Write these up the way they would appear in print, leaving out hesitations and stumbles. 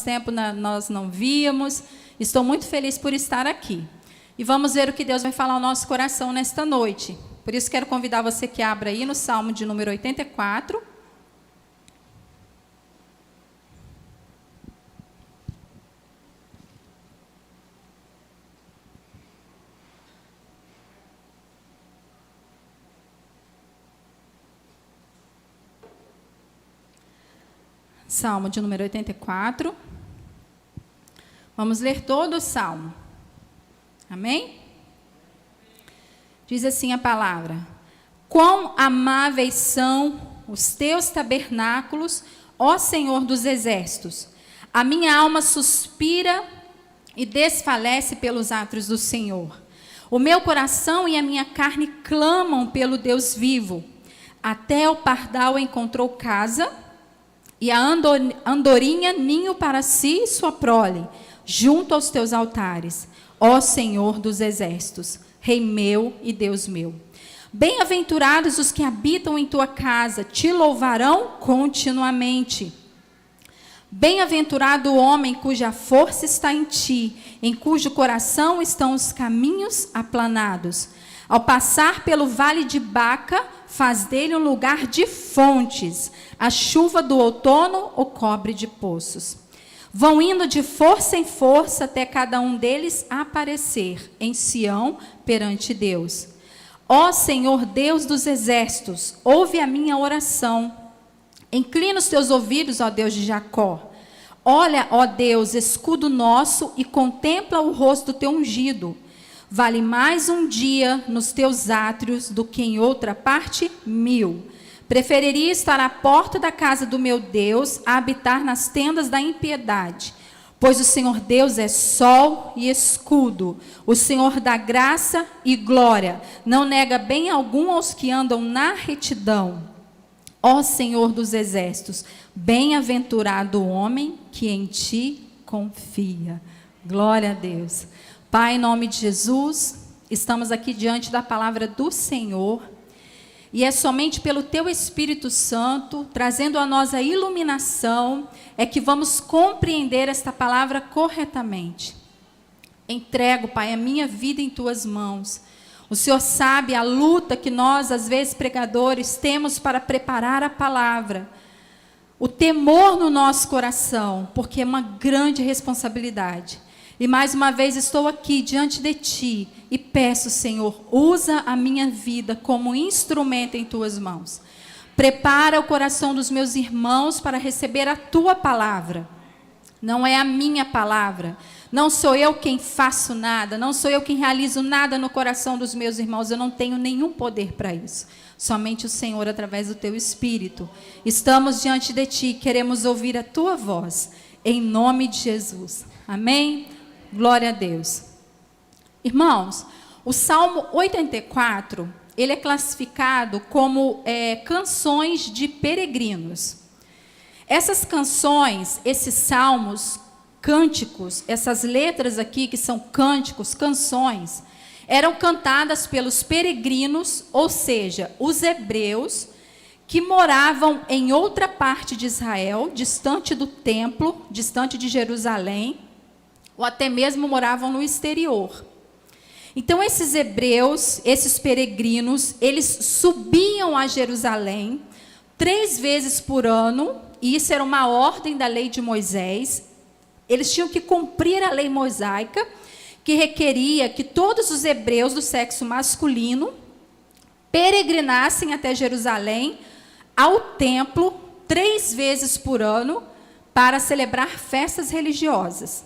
tempo nós não víamos. Estou muito feliz por estar aqui. E vamos ver o que Deus vai falar ao nosso coração nesta noite. Por isso, quero convidar você que abra aí no Salmo de número 84. Salmo de número 84. Vamos ler todo o Salmo. Amém? Diz assim a palavra: quão amáveis são os teus tabernáculos, ó Senhor dos exércitos. A minha alma suspira e desfalece pelos átrios do Senhor. O meu coração e a minha carne clamam pelo Deus vivo. Até o pardal encontrou casa, e a andorinha ninho para si e sua prole, junto aos teus altares, ó Senhor dos exércitos, Rei meu e Deus meu. Bem-aventurados os que habitam em tua casa, te louvarão continuamente. Bem-aventurado o homem cuja força está em ti, em cujo coração estão os caminhos aplanados. Ao passar pelo vale de Baca, faz dele um lugar de fontes. A chuva do outono o cobre de poços. Vão indo de força em força até cada um deles aparecer em Sião perante Deus. Ó Senhor Deus dos exércitos, ouve a minha oração. Inclina os teus ouvidos, ó Deus de Jacó. Olha, ó Deus, escudo nosso, e contempla o rosto do teu ungido. Vale mais um dia nos teus átrios do que em outra parte 1000. Preferiria estar à porta da casa do meu Deus a habitar nas tendas da impiedade. Pois o Senhor Deus é sol e escudo, o Senhor dá graça e glória, não nega bem algum aos que andam na retidão. Ó Senhor dos exércitos, bem-aventurado o homem que em ti confia. Glória a Deus. Pai, em nome de Jesus, estamos aqui diante da palavra do Senhor, e é somente pelo teu Espírito Santo, trazendo a nós a iluminação, é que vamos compreender esta palavra corretamente. Entrego, Pai, a minha vida em tuas mãos. O Senhor sabe a luta que nós, às vezes, pregadores, temos para preparar a palavra. O temor no nosso coração, porque é uma grande responsabilidade. E mais uma vez estou aqui diante de ti e peço, Senhor, usa a minha vida como instrumento em tuas mãos. Prepara o coração dos meus irmãos para receber a tua palavra. Não é a minha palavra. Não sou eu quem faço nada. Não sou eu quem realizo nada no coração dos meus irmãos. Eu não tenho nenhum poder para isso. Somente o Senhor através do teu Espírito. Estamos diante de ti, queremos ouvir a tua voz. Em nome de Jesus. Amém? Glória a Deus. Irmãos, o Salmo 84, ele é classificado como canções de peregrinos. Essas canções, esses salmos, cânticos, essas letras aqui que são cânticos, canções, eram cantadas pelos peregrinos, ou seja, os hebreus, que moravam em outra parte de Israel, distante do templo, distante de Jerusalém, ou até mesmo moravam no exterior. Então, esses hebreus, esses peregrinos, eles subiam a Jerusalém 3 vezes por ano, e isso era uma ordem da lei de Moisés. Eles tinham que cumprir a lei mosaica, que requeria que todos os hebreus do sexo masculino peregrinassem até Jerusalém, ao templo, 3 vezes por ano, para celebrar festas religiosas.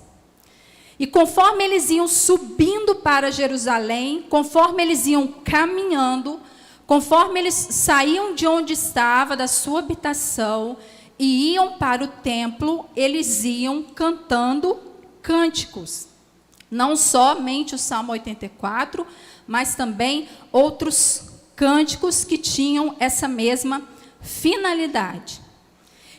E conforme eles iam subindo para Jerusalém, conforme eles iam caminhando, conforme eles saíam de onde estava, da sua habitação, e iam para o templo, eles iam cantando cânticos. Não somente o Salmo 84, mas também outros cânticos que tinham essa mesma finalidade.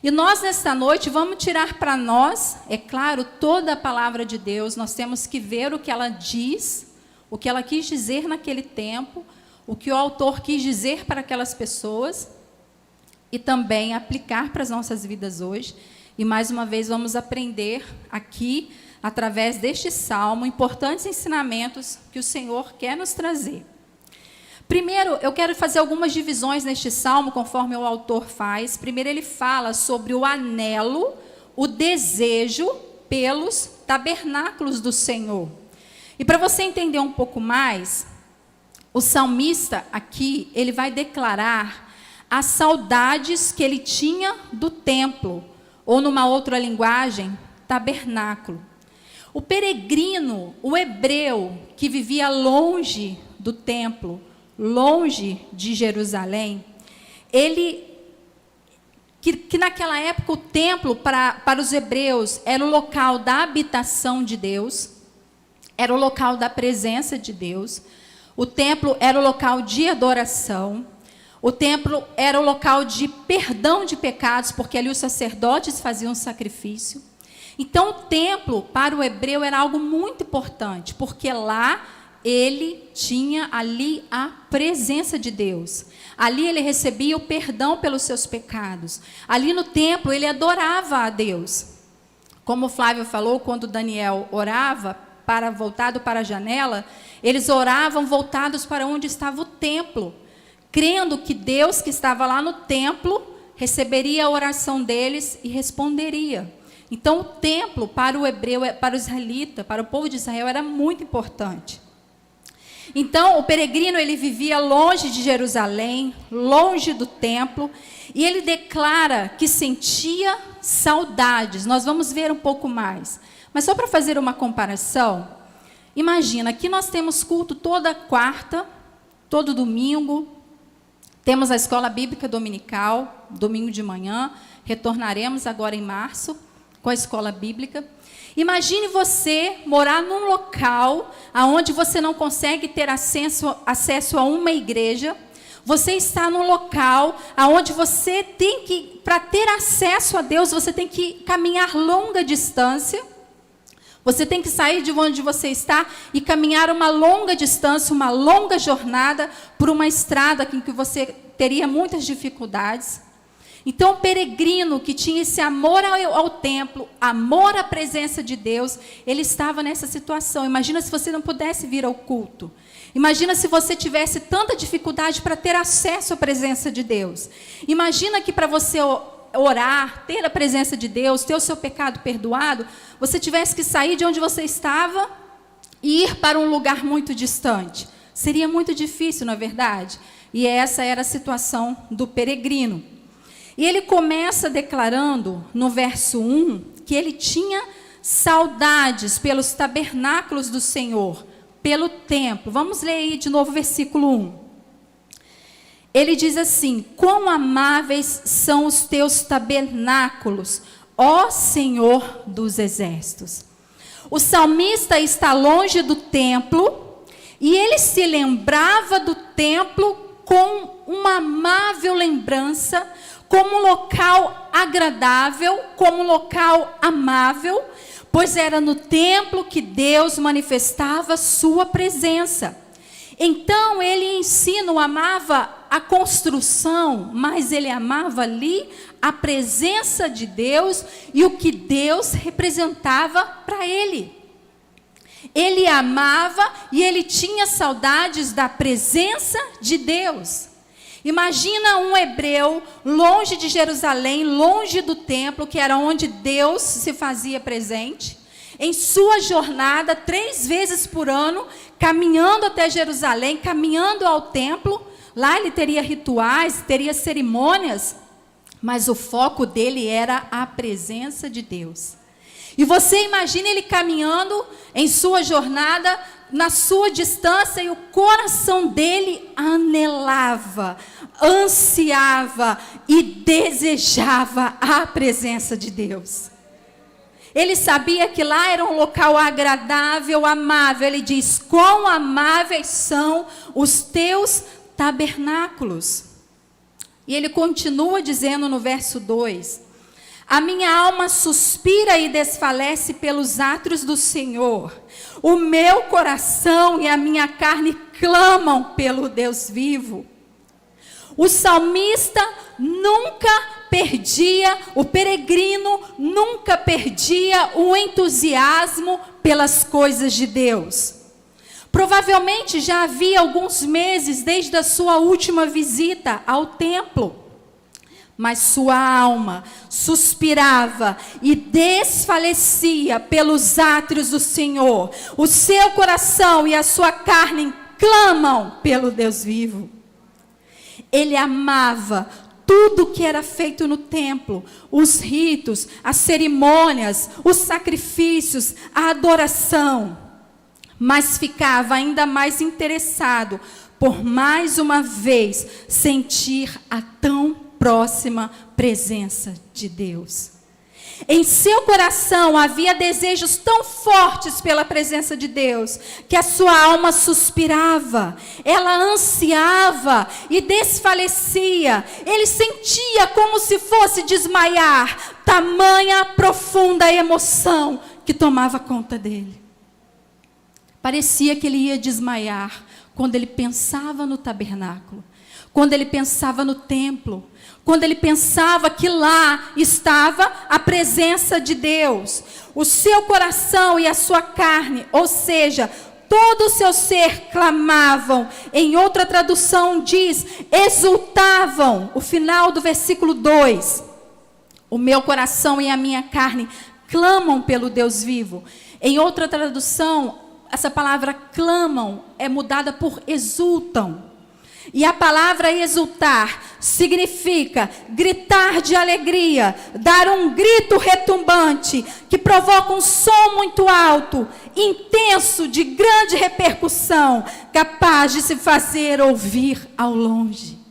E nós, nesta noite, vamos tirar para nós, é claro, toda a palavra de Deus. Nós temos que ver o que ela diz, o que ela quis dizer naquele tempo, o que o autor quis dizer para aquelas pessoas, e também aplicar para as nossas vidas hoje. E mais uma vez vamos aprender aqui, através deste salmo, importantes ensinamentos que o Senhor quer nos trazer. Primeiro, eu quero fazer algumas divisões neste salmo, conforme o autor faz. Primeiro, ele fala sobre o anelo, o desejo pelos tabernáculos do Senhor. E para você entender um pouco mais, o salmista aqui, ele vai declarar as saudades que ele tinha do templo, ou numa outra linguagem, tabernáculo. O peregrino, o hebreu, que vivia longe do templo, longe de Jerusalém, que naquela época o templo para os hebreus era o local da habitação de Deus, era o local da presença de Deus, o templo era o local de adoração, o templo era o local de perdão de pecados, porque ali os sacerdotes faziam sacrifício. Então o templo para o hebreu era algo muito importante, porque lá ele tinha ali a presença de Deus. Ali ele recebia o perdão pelos seus pecados. Ali no templo ele adorava a Deus. Como o Flávio falou, quando Daniel orava, voltado para a janela, eles oravam voltados para onde estava o templo, crendo que Deus que estava lá no templo receberia a oração deles e responderia. Então o templo para o hebreu, para o israelita, para o povo de Israel era muito importante. Então o peregrino ele vivia longe de Jerusalém, longe do templo, e ele declara que sentia saudades. Nós vamos ver um pouco mais. Mas só para fazer uma comparação, imagina, aqui nós temos culto toda quarta, todo domingo, temos a escola bíblica dominical, domingo de manhã, retornaremos agora em março com a escola bíblica. Imagine você morar num local onde você não consegue ter acesso a uma igreja. Você está num local onde você tem que, para ter acesso a Deus, você tem que caminhar longa distância. Você tem que sair de onde você está e caminhar uma longa distância, uma longa jornada por uma estrada em que você teria muitas dificuldades. Então, o peregrino que tinha esse amor ao templo, amor à presença de Deus, ele estava nessa situação. Imagina se você não pudesse vir ao culto. Imagina se você tivesse tanta dificuldade para ter acesso à presença de Deus. Imagina que para você orar, ter a presença de Deus, ter o seu pecado perdoado, você tivesse que sair de onde você estava e ir para um lugar muito distante. Seria muito difícil, não é verdade? E essa era a situação do peregrino. E ele começa declarando, no verso 1, que ele tinha saudades pelos tabernáculos do Senhor, pelo templo. Vamos ler aí de novo o versículo 1. Ele diz assim: quão amáveis são os teus tabernáculos, ó Senhor dos exércitos. O salmista está longe do templo e ele se lembrava do templo com uma amável lembrança, como um local agradável, como um local amável, pois era no templo que Deus manifestava sua presença. Então ele ensino amava a construção, mas ele amava ali a presença de Deus e o que Deus representava para ele. Ele amava e ele tinha saudades da presença de Deus. Imagina um hebreu longe de Jerusalém, longe do templo, que era onde Deus se fazia presente, em sua jornada 3 vezes por ano, caminhando até Jerusalém, caminhando ao templo. Lá ele teria rituais, teria cerimônias, mas o foco dele era a presença de Deus. E você imagina ele caminhando em sua jornada, na sua distância, e o coração dele anelava, ansiava e desejava a presença de Deus. Ele sabia que lá era um local agradável, amável. Ele diz: quão amáveis são os teus tabernáculos. E ele continua dizendo no verso 2: a minha alma suspira e desfalece pelos átrios do Senhor. O meu coração e a minha carne clamam pelo Deus vivo. O salmista nunca o peregrino nunca perdia o entusiasmo pelas coisas de Deus. Provavelmente já havia alguns meses desde a sua última visita ao templo, mas sua alma suspirava e desfalecia pelos átrios do Senhor. O seu coração e a sua carne clamam pelo Deus vivo. Ele amava tudo que era feito no templo, os ritos, as cerimônias, os sacrifícios, a adoração, mas ficava ainda mais interessado por mais uma vez sentir a tão próxima presença de Deus. Em seu coração havia desejos tão fortes pela presença de Deus, que a sua alma suspirava, ela ansiava e desfalecia. Ele sentia como se fosse desmaiar, tamanha profunda emoção que tomava conta dele. Parecia que ele ia desmaiar quando ele pensava no tabernáculo, quando ele pensava no templo, quando ele pensava que lá estava a presença de Deus. O seu coração e a sua carne, ou seja, todo o seu ser clamavam. Em outra tradução diz, exultavam. O final do versículo 2. O meu coração e a minha carne clamam pelo Deus vivo. Em outra tradução, essa palavra clamam é mudada por exultam. E a palavra exultar significa gritar de alegria, dar um grito retumbante, que provoca um som muito alto, intenso, de grande repercussão, capaz de se fazer ouvir ao longe.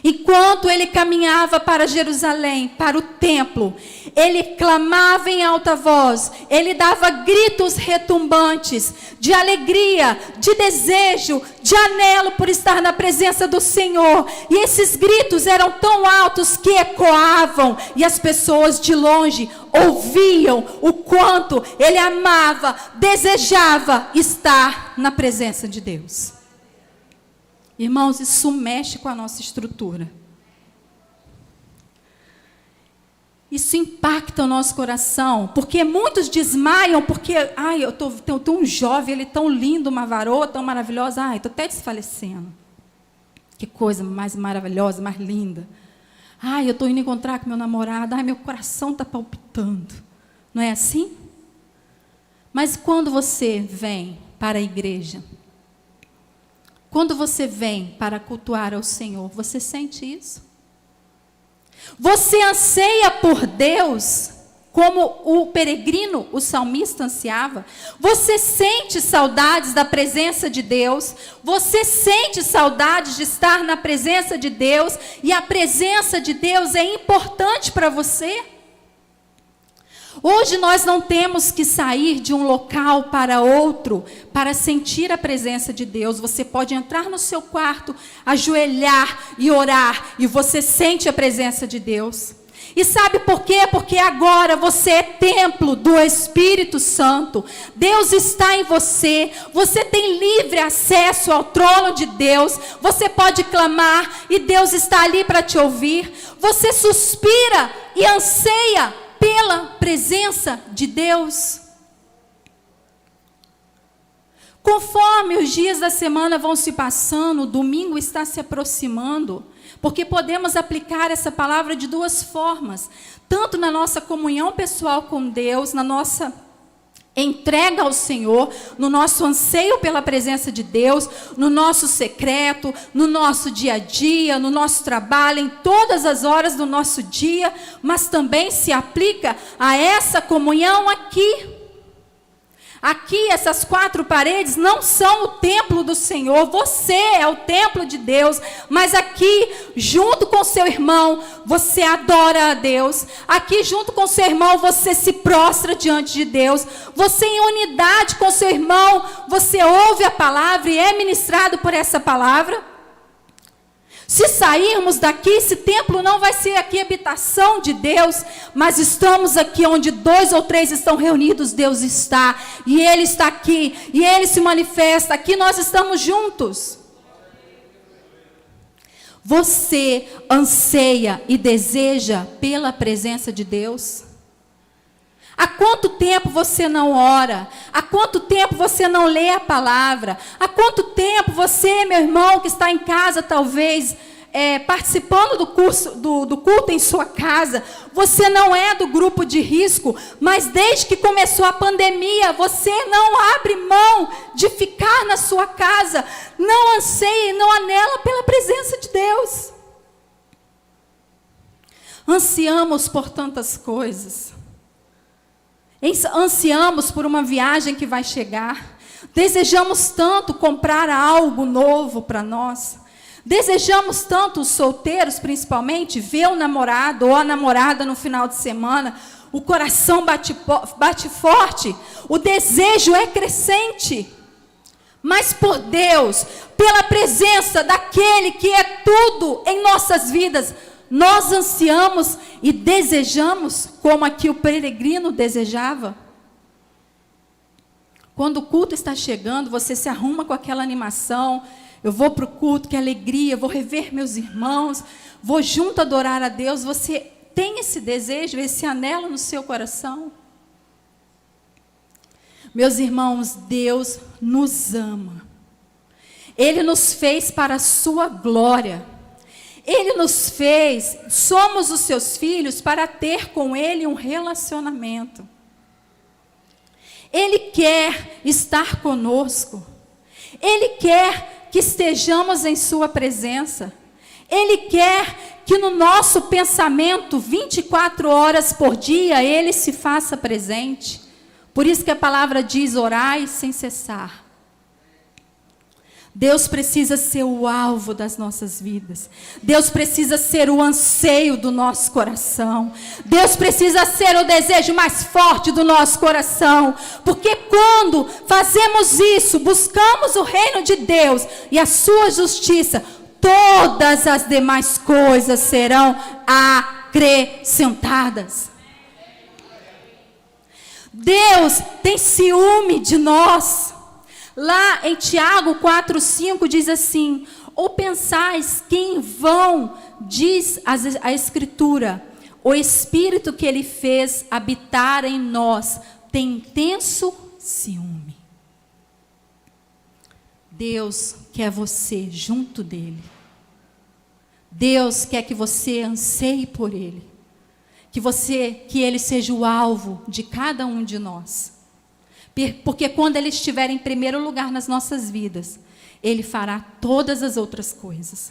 Enquanto ele caminhava para Jerusalém, para o templo, ele clamava em alta voz, ele dava gritos retumbantes, de alegria, de desejo, de anelo por estar na presença do Senhor. E esses gritos eram tão altos que ecoavam, e as pessoas de longe ouviam o quanto ele amava, desejava estar na presença de Deus. Irmãos, isso mexe com a nossa estrutura. Isso impacta o nosso coração, porque muitos desmaiam, porque, eu tô um jovem, ele tão lindo, uma varoa tão maravilhosa, estou até desfalecendo. Que coisa mais maravilhosa, mais linda. Eu estou indo encontrar com meu namorado, meu coração está palpitando. Não é assim? Mas quando você vem para a igreja, quando você vem para cultuar ao Senhor, você sente isso? Você anseia por Deus, como o peregrino, o salmista ansiava? Você sente saudades da presença de Deus? Você sente saudades de estar na presença de Deus? E a presença de Deus é importante para você? Hoje nós não temos que sair de um local para outro para sentir a presença de Deus. Você pode entrar no seu quarto, ajoelhar e orar, e você sente a presença de Deus. E sabe por quê? Porque agora você é templo do Espírito Santo. Deus está em você. Você tem livre acesso ao trono de Deus. Você pode clamar e Deus está ali para te ouvir. Você suspira e anseia pela presença de Deus. Conforme os dias da semana vão se passando, o domingo está se aproximando, porque podemos aplicar essa palavra de duas formas, tanto na nossa comunhão pessoal com Deus, na nossa entrega ao Senhor, no nosso anseio pela presença de Deus, no nosso secreto, no nosso dia a dia, no nosso trabalho, em todas as horas do nosso dia, mas também se aplica a essa comunhão aqui. Aqui, essas quatro paredes não são o templo do Senhor, você é o templo de Deus, mas aqui, junto com seu irmão, você adora a Deus, aqui junto com seu irmão, você se prostra diante de Deus, você em unidade com seu irmão, você ouve a palavra e é ministrado por essa palavra. Se sairmos daqui, esse templo não vai ser aqui habitação de Deus, mas estamos aqui onde 2 ou 3 estão reunidos, Deus está, e Ele está aqui, e Ele se manifesta, aqui nós estamos juntos. Você anseia e deseja pela presença de Deus? Há quanto tempo você não ora? Há quanto tempo você não lê a palavra? Há quanto tempo você, meu irmão, que está em casa, talvez, participando do culto em sua casa, você não é do grupo de risco, mas desde que começou a pandemia, você não abre mão de ficar na sua casa, não anseia e não anela pela presença de Deus. Ansiamos por tantas coisas. Ansiamos por uma viagem que vai chegar. Desejamos tanto comprar algo novo para nós. Desejamos tanto, os solteiros principalmente, ver o namorado ou a namorada no final de semana. O coração bate forte. O desejo é crescente. Mas por Deus, pela presença daquele que é tudo em nossas vidas, nós ansiamos e desejamos como aqui o peregrino desejava. Quando o culto está chegando, você se arruma com aquela animação. Eu vou para o culto, que alegria, vou rever meus irmãos, vou junto adorar a Deus. Você tem esse desejo, esse anelo no seu coração? Meus irmãos, Deus nos ama. Ele nos fez para a sua glória. Ele nos fez, somos os seus filhos, para ter com Ele um relacionamento. Ele quer estar conosco. Ele quer que estejamos em sua presença. Ele quer que no nosso pensamento, 24 horas por dia, Ele se faça presente. Por isso que a palavra diz, orai sem cessar. Deus precisa ser o alvo das nossas vidas. Deus precisa ser o anseio do nosso coração. Deus precisa ser o desejo mais forte do nosso coração. Porque quando fazemos isso, buscamos o reino de Deus e a sua justiça, todas as demais coisas serão acrescentadas. Deus tem ciúme de nós. Lá em Tiago 4,5 diz assim: ou pensais que em vão, diz a Escritura, o Espírito que Ele fez habitar em nós tem intenso ciúme. Deus quer você junto dEle. Deus quer que você anseie por Ele. Que Ele seja o alvo de cada um de nós. Porque quando Ele estiver em primeiro lugar nas nossas vidas, Ele fará todas as outras coisas.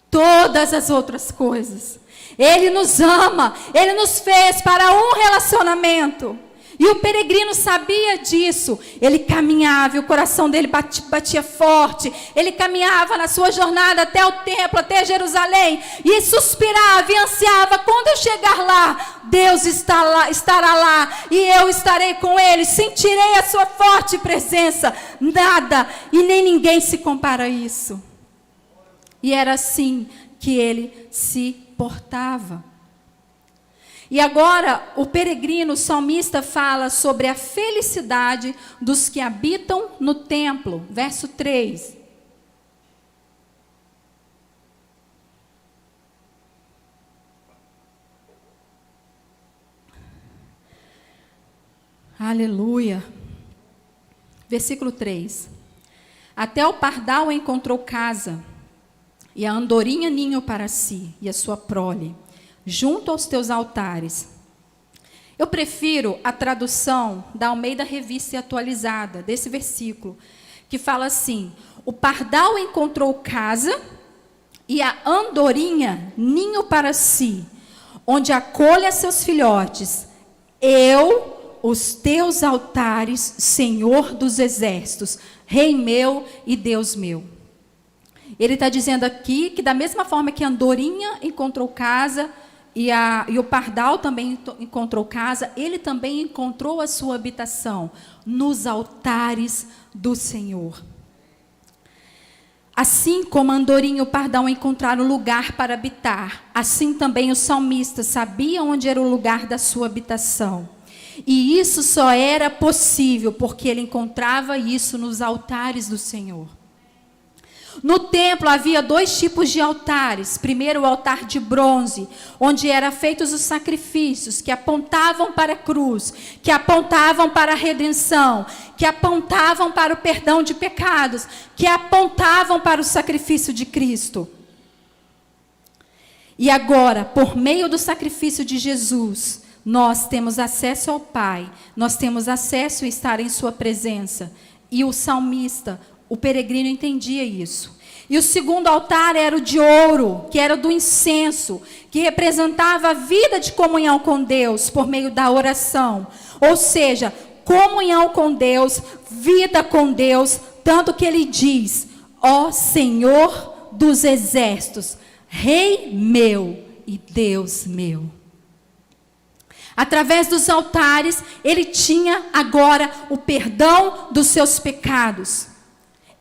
Todas as outras coisas. Ele nos ama. Ele nos fez para um relacionamento. E o peregrino sabia disso. Ele caminhava e o coração dele batia forte. Ele caminhava na sua jornada até o templo, até Jerusalém. E suspirava e ansiava. Quando eu chegar lá, Deus estará lá. E eu estarei com Ele. Sentirei a sua forte presença. Nada e nem ninguém se compara a isso. E era assim que ele se portava. E agora, o peregrino, o salmista, fala sobre a felicidade dos que habitam no templo. Verso 3. Aleluia. Versículo 3. Até o pardal encontrou casa, e a andorinha ninho para si, e a sua prole, junto aos teus altares. Eu prefiro a tradução da Almeida Revista e Atualizada, desse versículo, que fala assim: o pardal encontrou casa e a andorinha ninho para si, onde acolhe a seus filhotes. Eu, os teus altares, Senhor dos exércitos, Rei meu e Deus meu. Ele está dizendo aqui que da mesma forma que a andorinha encontrou casa, e o pardal também encontrou casa, ele também encontrou a sua habitação nos altares do Senhor. Assim como a andorinha e o pardal encontraram lugar para habitar, assim também o salmista sabia onde era o lugar da sua habitação. E isso só era possível porque ele encontrava isso nos altares do Senhor. No templo havia 2 tipos de altares. Primeiro, o altar de bronze, onde eram feitos os sacrifícios, que apontavam para a cruz, que apontavam para a redenção, que apontavam para o perdão de pecados, que apontavam para o sacrifício de Cristo. E agora, por meio do sacrifício de Jesus, nós temos acesso ao Pai, nós temos acesso a estar em sua presença. E o salmista, o peregrino, entendia isso. E o segundo altar era o de ouro, que era do incenso, que representava a vida de comunhão com Deus por meio da oração. Ou seja, comunhão com Deus, vida com Deus, tanto que ele diz: ó Senhor dos exércitos, Rei meu e Deus meu. Através dos altares, ele tinha agora o perdão dos seus pecados.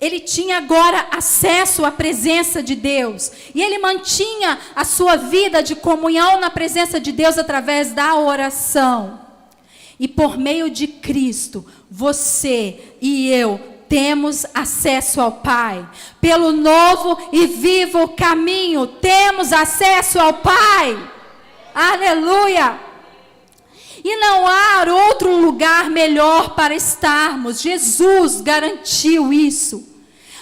Ele tinha agora acesso à presença de Deus. E ele mantinha a sua vida de comunhão na presença de Deus através da oração. E por meio de Cristo, você e eu temos acesso ao Pai. Pelo novo e vivo caminho, temos acesso ao Pai. Aleluia! E não há outro lugar melhor para estarmos. Jesus garantiu isso.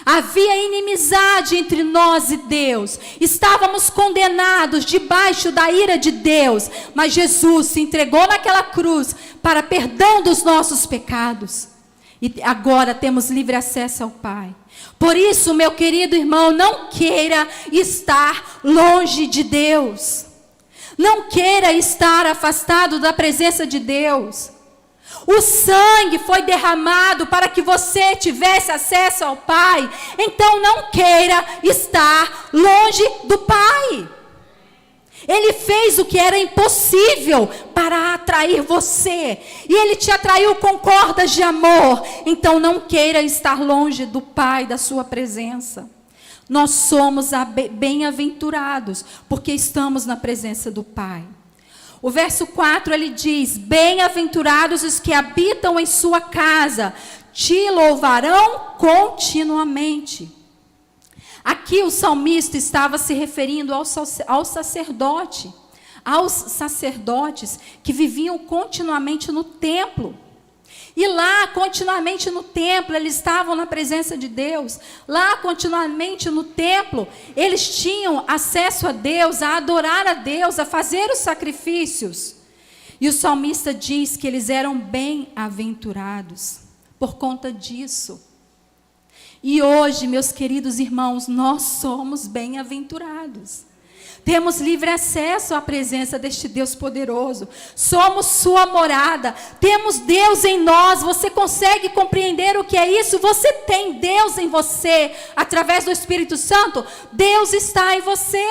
Havia inimizade entre nós e Deus. Estávamos condenados debaixo da ira de Deus. Mas Jesus se entregou naquela cruz para perdão dos nossos pecados. E agora temos livre acesso ao Pai. Por isso, meu querido irmão, não queira estar longe de Deus. Não queira estar afastado da presença de Deus. O sangue foi derramado para que você tivesse acesso ao Pai. Então não queira estar longe do Pai. Ele fez o que era impossível para atrair você. E Ele te atraiu com cordas de amor. Então não queira estar longe do Pai, da sua presença. Nós somos bem-aventurados, porque estamos na presença do Pai. O verso 4, ele diz: bem-aventurados os que habitam em sua casa, te louvarão continuamente. Aqui o salmista estava se referindo ao sacerdote, aos sacerdotes que viviam continuamente no templo. E lá, continuamente no templo, eles estavam na presença de Deus. Lá, continuamente no templo, eles tinham acesso a Deus, a adorar a Deus, a fazer os sacrifícios. E o salmista diz que eles eram bem-aventurados por conta disso. E hoje, meus queridos irmãos, nós somos bem-aventurados. Temos livre acesso à presença deste Deus poderoso. Somos sua morada. Temos Deus em nós. Você consegue compreender o que é isso? Você tem Deus em você. Através do Espírito Santo, Deus está em você.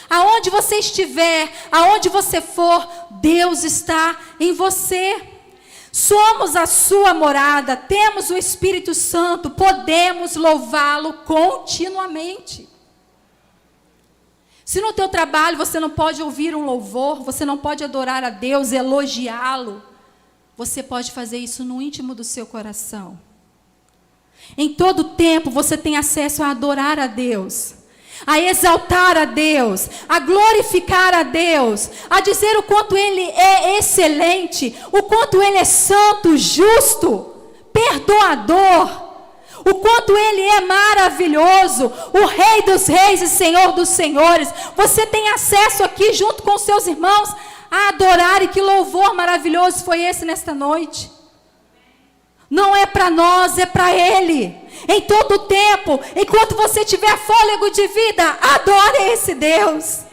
Aonde você estiver, aonde você for, Deus está em você. Somos a sua morada. Temos o Espírito Santo. Podemos louvá-lo continuamente. Se no teu trabalho você não pode ouvir um louvor, você não pode adorar a Deus, elogiá-lo, você pode fazer isso no íntimo do seu coração. Em todo tempo você tem acesso a adorar a Deus, a exaltar a Deus, a glorificar a Deus, a dizer o quanto Ele é excelente, o quanto Ele é santo, justo, perdoador. O quanto Ele é maravilhoso, o Rei dos reis e Senhor dos senhores. Você tem acesso aqui junto com seus irmãos a adorar. E que louvor maravilhoso foi esse nesta noite. Não é para nós, é para Ele. Em todo o tempo, enquanto você tiver fôlego de vida, adore esse Deus.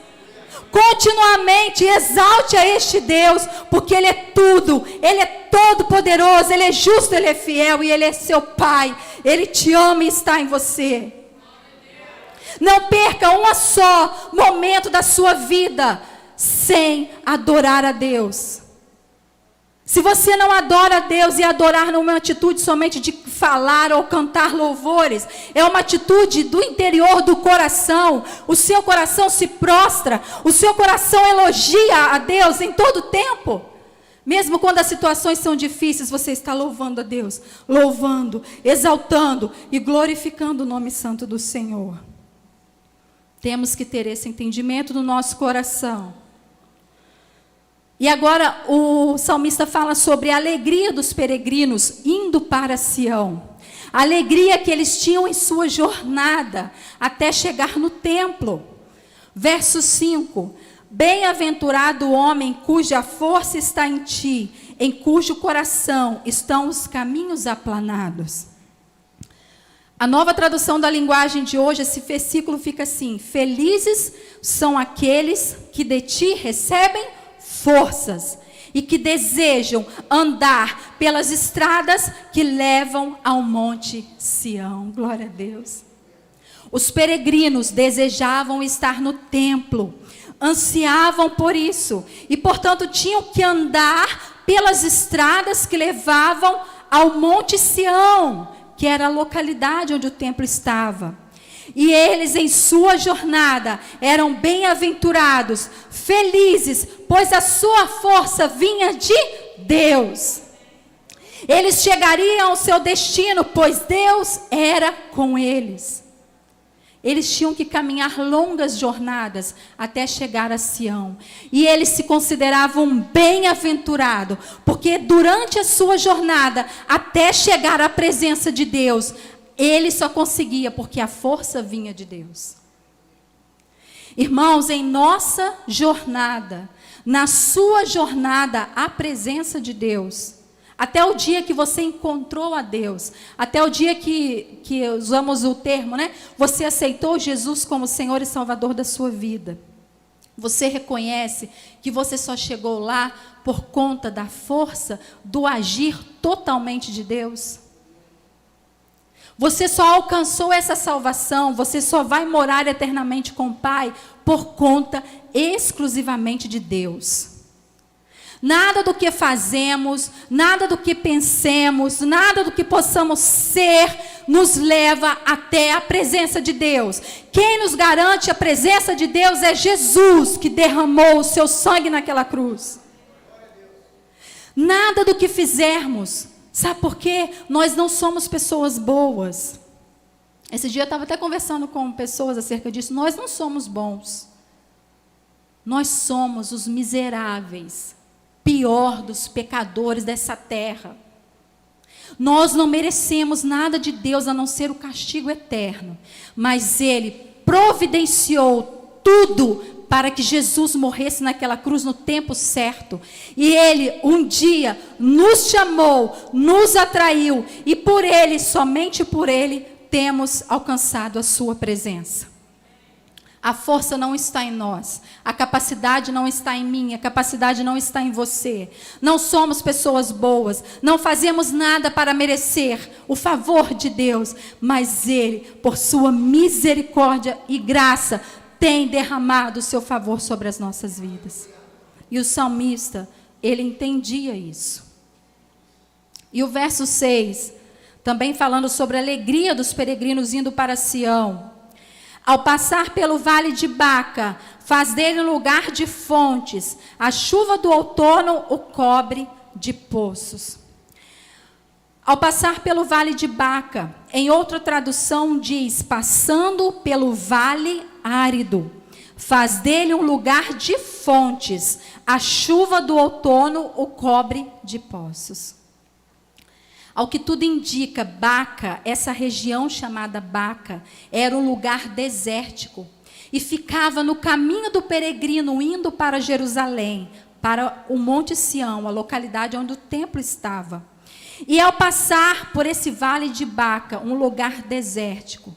Continuamente exalte a este Deus, porque Ele é tudo, Ele é todo poderoso, Ele é justo, Ele é fiel e Ele é seu Pai. Ele te ama e está em você. Não perca um só momento da sua vida sem adorar a Deus. Se você não adora a Deus, e adorar não é uma atitude somente de falar ou cantar louvores, é uma atitude do interior do coração. O seu coração se prostra, o seu coração elogia a Deus em todo tempo. Mesmo quando as situações são difíceis, você está louvando a Deus, louvando, exaltando e glorificando o nome santo do Senhor. Temos que ter esse entendimento no nosso coração. E agora o salmista fala sobre a alegria dos peregrinos indo para Sião. A alegria que eles tinham em sua jornada até chegar no templo. Verso 5. Bem-aventurado o homem cuja força está em ti, em cujo coração estão os caminhos aplanados. A nova tradução da linguagem de hoje, esse versículo fica assim: felizes são aqueles que de ti recebem forças e que desejam andar pelas estradas que levam ao monte Sião. Glória a Deus. Os peregrinos desejavam estar no templo, ansiavam por isso e, portanto, tinham que andar pelas estradas que levavam ao monte Sião, que era a localidade onde o templo estava. E eles, em sua jornada, eram bem-aventurados, felizes, pois a sua força vinha de Deus. Eles chegariam ao seu destino, pois Deus era com eles. Eles tinham que caminhar longas jornadas até chegar a Sião. E eles se consideravam bem-aventurados, porque durante a sua jornada, até chegar à presença de Deus, ele só conseguia porque a força vinha de Deus. Irmãos, em nossa jornada, na sua jornada, à presença de Deus, até o dia que você encontrou a Deus, até o dia que usamos o termo, né? Você aceitou Jesus como Senhor e Salvador da sua vida. Você reconhece que você só chegou lá por conta da força, do agir totalmente de Deus? Você só alcançou essa salvação, você só vai morar eternamente com o Pai por conta exclusivamente de Deus. Nada do que fazemos, nada do que pensemos, nada do que possamos ser, nos leva até a presença de Deus. Quem nos garante a presença de Deus é Jesus, que derramou o seu sangue naquela cruz. Nada do que fizermos, sabe por quê? Nós não somos pessoas boas. Esse dia eu estava até conversando com pessoas acerca disso. Nós não somos bons. Nós somos os miseráveis, pior dos pecadores dessa terra. Nós não merecemos nada de Deus a não ser o castigo eterno. Mas Ele providenciou tudo para que Jesus morresse naquela cruz no tempo certo. E Ele um dia nos chamou, nos atraiu. E por Ele, somente por Ele, temos alcançado a sua presença. A força não está em nós, a capacidade não está em mim, a capacidade não está em você. Não somos pessoas boas, não fazemos nada para merecer o favor de Deus, mas Ele, por sua misericórdia e graça, tem derramado o seu favor sobre as nossas vidas. E o salmista, ele entendia isso. E o verso 6, também falando sobre a alegria dos peregrinos indo para Sião. Ao passar pelo vale de Baca, faz dele um lugar de fontes. A chuva do outono o cobre de poços. Ao passar pelo vale de Baca, em outra tradução diz, passando pelo vale árido, faz dele um lugar de fontes. A chuva do outono o cobre de poços. Ao que tudo indica, Baca, essa região chamada Baca, era um lugar desértico e ficava no caminho do peregrino indo para Jerusalém, para o Monte Sião, a localidade onde o templo estava. E ao passar por esse vale de Baca, um lugar desértico,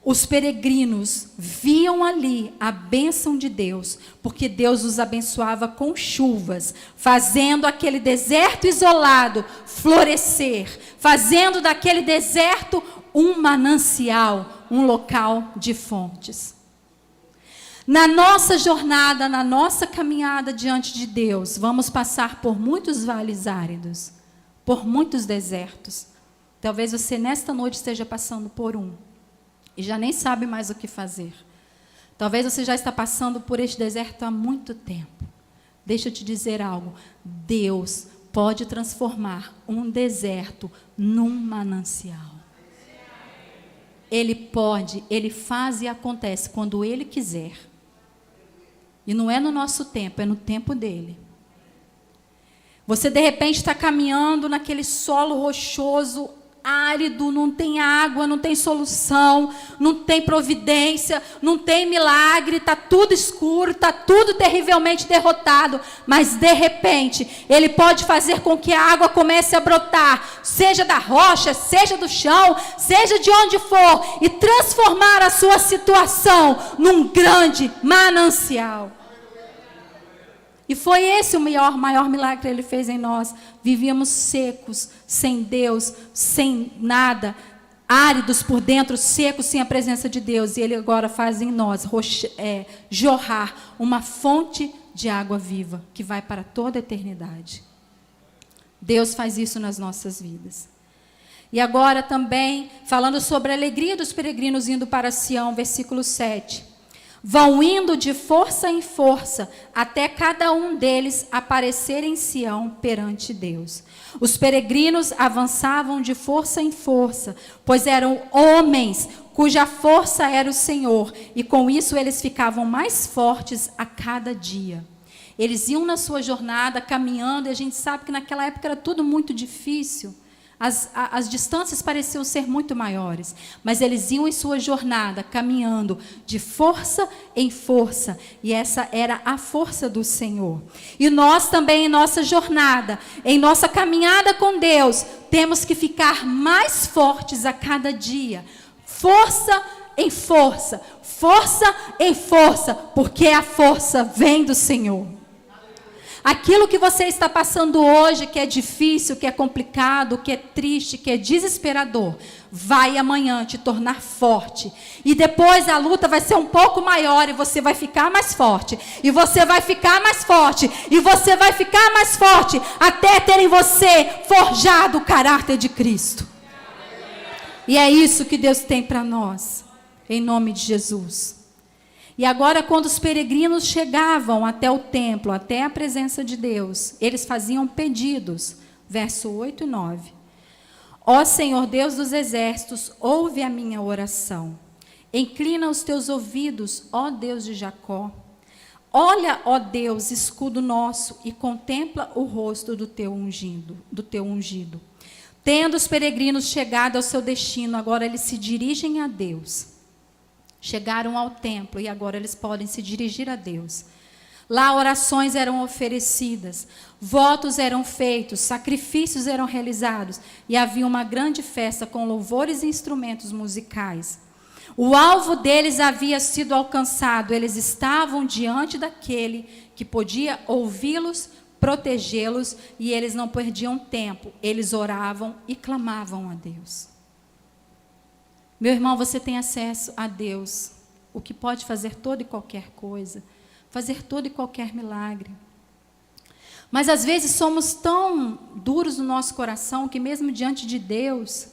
os peregrinos viam ali a bênção de Deus, porque Deus os abençoava com chuvas, fazendo aquele deserto isolado florescer, fazendo daquele deserto um manancial, um local de fontes. Na nossa jornada, na nossa caminhada diante de Deus, vamos passar por muitos vales áridos, por muitos desertos. Talvez você nesta noite esteja passando por um. E já nem sabe mais o que fazer. Talvez você já está passando por este deserto há muito tempo. Deixa eu te dizer algo. Deus pode transformar um deserto num manancial. Ele pode, Ele faz e acontece quando Ele quiser. E não é no nosso tempo, é no tempo dEle. Você de repente está caminhando naquele solo rochoso, árido, não tem água, não tem solução, não tem providência, não tem milagre, está tudo escuro, está tudo terrivelmente derrotado, mas de repente Ele pode fazer com que a água comece a brotar, seja da rocha, seja do chão, seja de onde for, e transformar a sua situação num grande manancial. E foi esse o maior milagre que Ele fez em nós. Vivíamos secos, sem Deus, sem nada, áridos por dentro, secos, sem a presença de Deus. E Ele agora faz em nós jorrar uma fonte de água viva, que vai para toda a eternidade. Deus faz isso nas nossas vidas. E agora também, falando sobre a alegria dos peregrinos indo para Sião, versículo 7. Vão indo de força em força, até cada um deles aparecer em Sião perante Deus. Os peregrinos avançavam de força em força, pois eram homens cuja força era o Senhor, e com isso eles ficavam mais fortes a cada dia. Eles iam na sua jornada, caminhando, e a gente sabe que naquela época era tudo muito difícil. As distâncias pareciam ser muito maiores, mas eles iam em sua jornada, caminhando de força em força, e essa era a força do Senhor. E nós também, em nossa jornada, em nossa caminhada com Deus, temos que ficar mais fortes a cada dia, força em força, força em força, porque a força vem do Senhor. Aquilo que você está passando hoje, que é difícil, que é complicado, que é triste, que é desesperador, vai amanhã te tornar forte. E depois a luta vai ser um pouco maior e você vai ficar mais forte. E você vai ficar mais forte. E você vai ficar mais forte até ter em você forjado o caráter de Cristo. E é isso que Deus tem para nós, em nome de Jesus. E agora, quando os peregrinos chegavam até o templo, até a presença de Deus, eles faziam pedidos. Verso 8 e 9. Ó Senhor Deus dos exércitos, ouve a minha oração. Inclina os teus ouvidos, ó Deus de Jacó. Olha, ó Deus, escudo nosso, e contempla o rosto do teu ungido. Tendo os peregrinos chegado ao seu destino, agora eles se dirigem a Deus. Chegaram ao templo e agora eles podem se dirigir a Deus. Lá orações eram oferecidas, votos eram feitos, sacrifícios eram realizados e havia uma grande festa com louvores e instrumentos musicais. O alvo deles havia sido alcançado, eles estavam diante daquele que podia ouvi-los, protegê-los, e eles não perdiam tempo, eles oravam e clamavam a Deus. Meu irmão, você tem acesso a Deus, o que pode fazer toda e qualquer coisa, fazer todo e qualquer milagre. Mas às vezes somos tão duros no nosso coração que mesmo diante de Deus,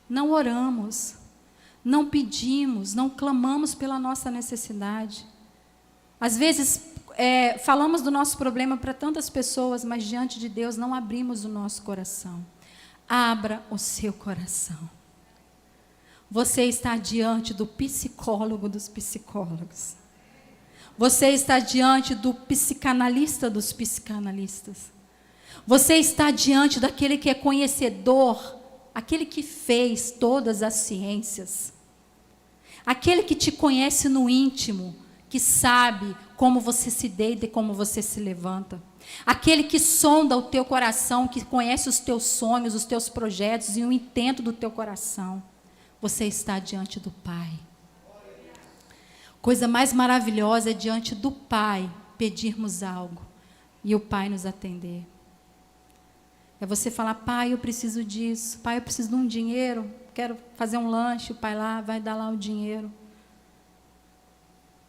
não oramos, não pedimos, não clamamos pela nossa necessidade. Às vezes falamos do nosso problema para tantas pessoas, mas diante de Deus não abrimos o nosso coração. Abra o seu coração. Você está diante do psicólogo dos psicólogos. Você está diante do psicanalista dos psicanalistas. Você está diante daquele que é conhecedor, aquele que fez todas as ciências. Aquele que te conhece no íntimo, que sabe como você se deita e como você se levanta. Aquele que sonda o teu coração, que conhece os teus sonhos, os teus projetos e o intento do teu coração. Você está diante do Pai. Coisa mais maravilhosa é diante do Pai pedirmos algo e o Pai nos atender. É você falar: Pai, eu preciso disso. Pai, eu preciso de um dinheiro. Quero fazer um lanche. O Pai lá vai dar lá o dinheiro.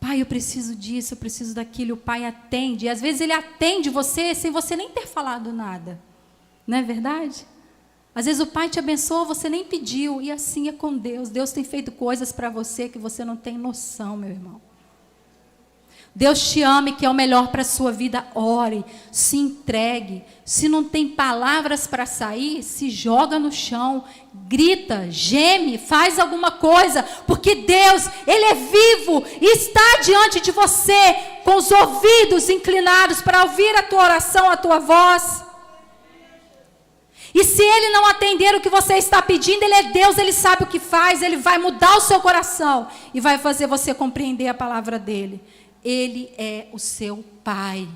Pai, eu preciso disso, eu preciso daquilo. O Pai atende. E às vezes Ele atende você sem você nem ter falado nada. Não é verdade? Às vezes o Pai te abençoa, você nem pediu, e assim é com Deus. Deus tem feito coisas para você que você não tem noção, meu irmão. Deus te ama e quer o melhor para a sua vida. Ore, se entregue. Se não tem palavras para sair, se joga no chão, grita, geme, faz alguma coisa, porque Deus, Ele é vivo e está diante de você, com os ouvidos inclinados para ouvir a tua oração, a tua voz. E se Ele não atender o que você está pedindo, Ele é Deus, Ele sabe o que faz, Ele vai mudar o seu coração e vai fazer você compreender a palavra dEle. Ele é o seu Pai.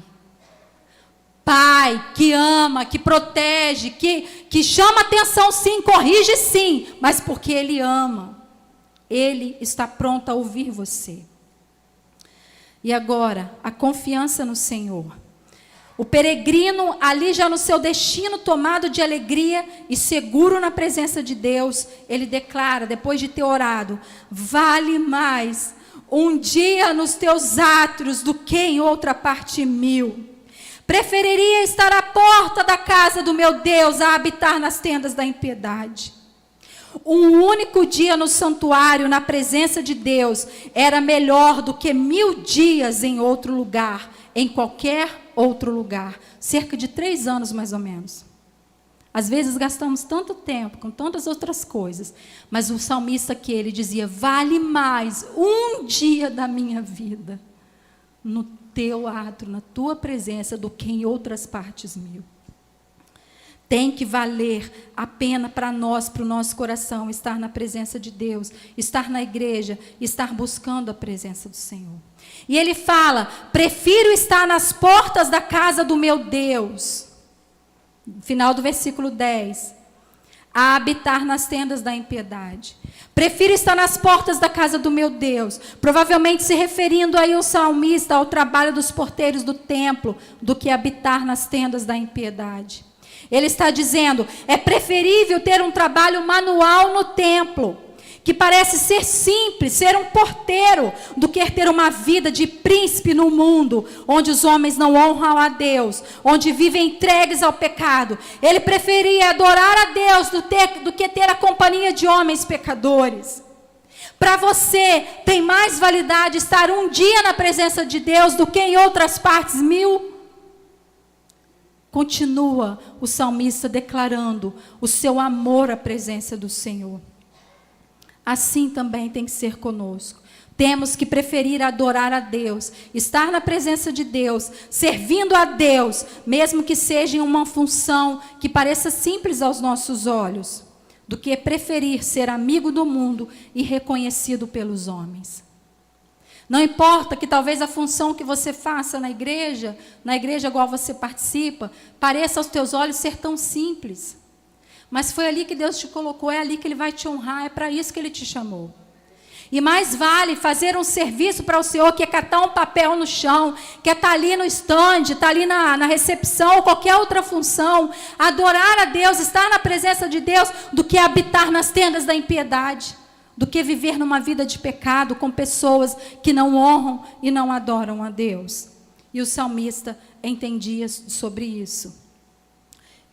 Pai que ama, que protege, que chama atenção sim, corrige sim, mas porque Ele ama. Ele está pronto a ouvir você. E agora, a confiança no Senhor. O peregrino ali já no seu destino, tomado de alegria e seguro na presença de Deus, ele declara, depois de ter orado: vale mais um dia nos teus átrios do que em outra parte 1000. Preferiria estar à porta da casa do meu Deus a habitar nas tendas da impiedade. Um único dia no santuário, na presença de Deus, era melhor do que 1000 dias em outro lugar, em qualquer outro lugar. Cerca de 3 anos, mais ou menos. Às vezes gastamos tanto tempo com tantas outras coisas, mas o salmista aqui, ele dizia: vale mais um dia da minha vida no teu átrio, na tua presença, do que em outras partes 1000. Tem que valer a pena para nós, para o nosso coração, estar na presença de Deus, estar na igreja, estar buscando a presença do Senhor. E ele fala: prefiro estar nas portas da casa do meu Deus, final do versículo 10, a habitar nas tendas da impiedade. Prefiro estar nas portas da casa do meu Deus, provavelmente se referindo aí ao salmista, ao trabalho dos porteiros do templo, do que habitar nas tendas da impiedade. Ele está dizendo: é preferível ter um trabalho manual no templo, que parece ser simples, ser um porteiro, do que ter uma vida de príncipe no mundo, onde os homens não honram a Deus, onde vivem entregues ao pecado. Ele preferia adorar a Deus do que ter a companhia de homens pecadores. Para você, tem mais validade estar um dia na presença de Deus do que em outras partes 1000? Continua o salmista declarando o seu amor à presença do Senhor. Assim também tem que ser conosco. Temos que preferir adorar a Deus, estar na presença de Deus, servindo a Deus, mesmo que seja em uma função que pareça simples aos nossos olhos, do que preferir ser amigo do mundo e reconhecido pelos homens. Não importa que talvez a função que você faça na igreja igual você participa, pareça aos teus olhos ser tão simples. Mas foi ali que Deus te colocou, é ali que Ele vai te honrar, é para isso que Ele te chamou. E mais vale fazer um serviço para o Senhor, que é catar um papel no chão, que é estar ali no stand, estar ali na recepção, ou qualquer outra função, adorar a Deus, estar na presença de Deus, do que habitar nas tendas da impiedade, do que viver numa vida de pecado com pessoas que não honram e não adoram a Deus. E o salmista entendia sobre isso.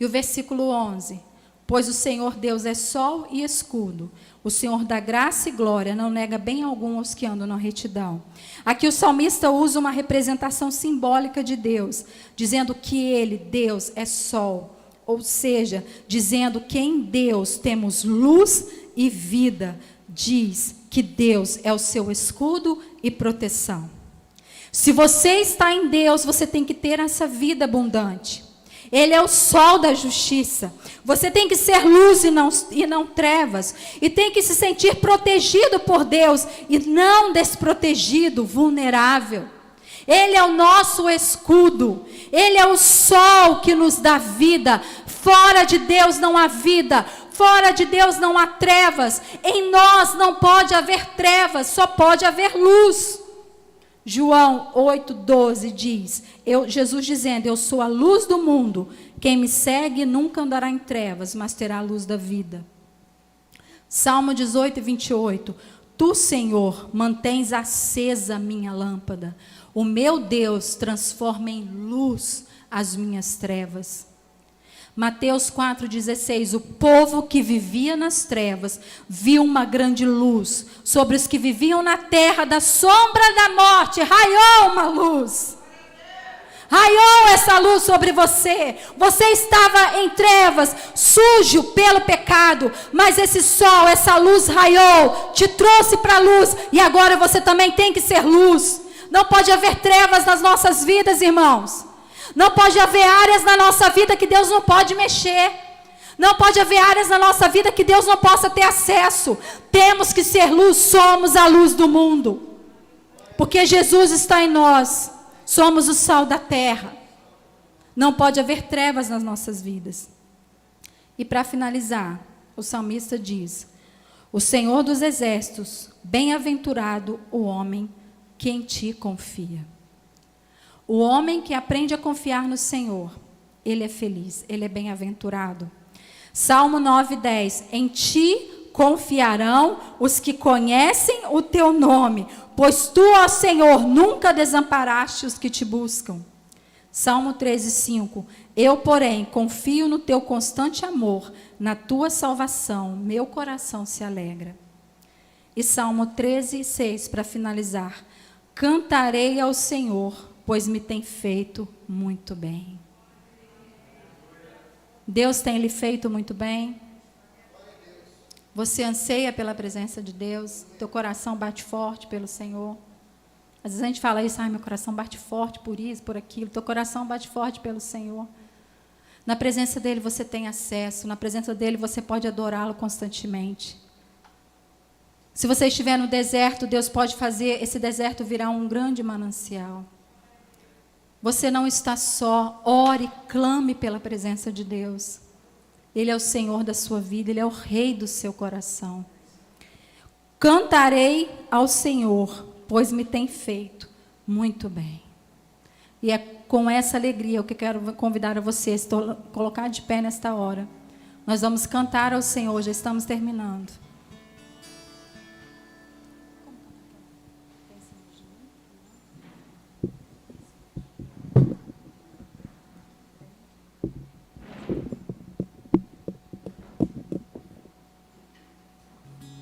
E o versículo 11: pois o Senhor Deus é sol e escudo, o Senhor dá graça e glória, não nega bem algum aos que andam na retidão. Aqui o salmista usa uma representação simbólica de Deus, dizendo que Ele, Deus, é sol, ou seja, dizendo que em Deus temos luz e vida. Diz que Deus é o seu escudo e proteção. Se você está em Deus, você tem que ter essa vida abundante. Ele é o sol da justiça. Você tem que ser luz e não trevas. E tem que se sentir protegido por Deus e não desprotegido, vulnerável. Ele é o nosso escudo. Ele é o sol que nos dá vida. Fora de Deus não há vida. Fora de Deus não há trevas. Em nós não pode haver trevas, só pode haver luz. João 8,12 diz, Jesus dizendo: eu sou a luz do mundo, quem me segue nunca andará em trevas, mas terá a luz da vida. Salmo 18:28, tu, Senhor, mantens acesa a minha lâmpada, o meu Deus transforma em luz as minhas trevas. Mateus 4,16, o povo que vivia nas trevas viu uma grande luz. Sobre os que viviam na terra da sombra da morte, raiou uma luz. Raiou essa luz sobre você. Você estava em trevas, sujo pelo pecado, mas esse sol, essa luz raiou, te trouxe para a luz, e agora você também tem que ser luz. Não pode haver trevas nas nossas vidas, irmãos. Não pode haver áreas na nossa vida que Deus não pode mexer. Não pode haver áreas na nossa vida que Deus não possa ter acesso. Temos que ser luz, somos a luz do mundo. Porque Jesus está em nós. Somos o sal da terra. Não pode haver trevas nas nossas vidas. E para finalizar, o salmista diz: o Senhor dos exércitos, bem-aventurado o homem que em ti confia. O homem que aprende a confiar no Senhor, ele é feliz, ele é bem-aventurado. Salmo 9:10, em ti confiarão os que conhecem o teu nome, pois tu, ó Senhor, nunca desamparaste os que te buscam. Salmo 13:5, eu, porém, confio no teu constante amor, na tua salvação, meu coração se alegra. E Salmo 13:6, para finalizar, cantarei ao Senhor, pois me tem feito muito bem. Deus tem lhe feito muito bem? Você anseia pela presença de Deus? Teu coração bate forte pelo Senhor? Às vezes a gente fala isso, meu coração bate forte por isso, por aquilo. Teu coração bate forte pelo Senhor. Na presença dEle você tem acesso, na presença dEle você pode adorá-lo constantemente. Se você estiver no deserto, Deus pode fazer esse deserto virar um grande manancial. Você não está só, ore, clame pela presença de Deus. Ele é o Senhor da sua vida, Ele é o Rei do seu coração. Cantarei ao Senhor, pois me tem feito muito bem. E é com essa alegria que eu quero convidar a vocês a colocar de pé nesta hora. Nós vamos cantar ao Senhor, já estamos terminando.